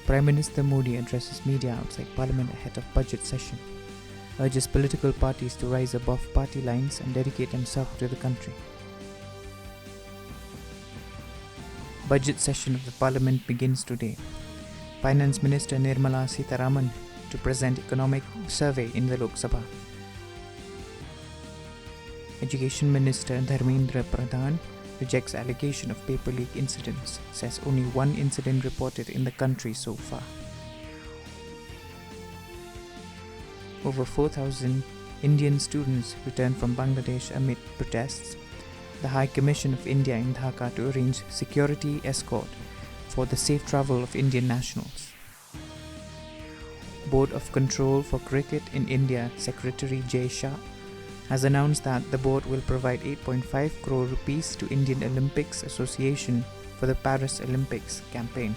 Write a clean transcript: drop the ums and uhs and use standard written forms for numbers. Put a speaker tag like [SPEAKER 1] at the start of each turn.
[SPEAKER 1] Prime Minister Modi addresses media outside Parliament ahead of budget session, urges political parties to rise above party lines and dedicate themselves to the country. Budget session of the Parliament begins today. Finance Minister Nirmala Sitharaman to present economic survey in the Lok Sabha. Education Minister Dharmendra Pradhan rejects allegation of paper leak incidents, says only one incident reported in the country so far. Over 4,000 Indian students returned from Bangladesh amid protests. The High Commission of India in Dhaka to arrange security escort for the safe travel of Indian nationals. Board of Control for Cricket in India Secretary Jay Shah has announced that the board will provide 8.5 crore rupees to Indian Olympics Association for the Paris Olympics campaign.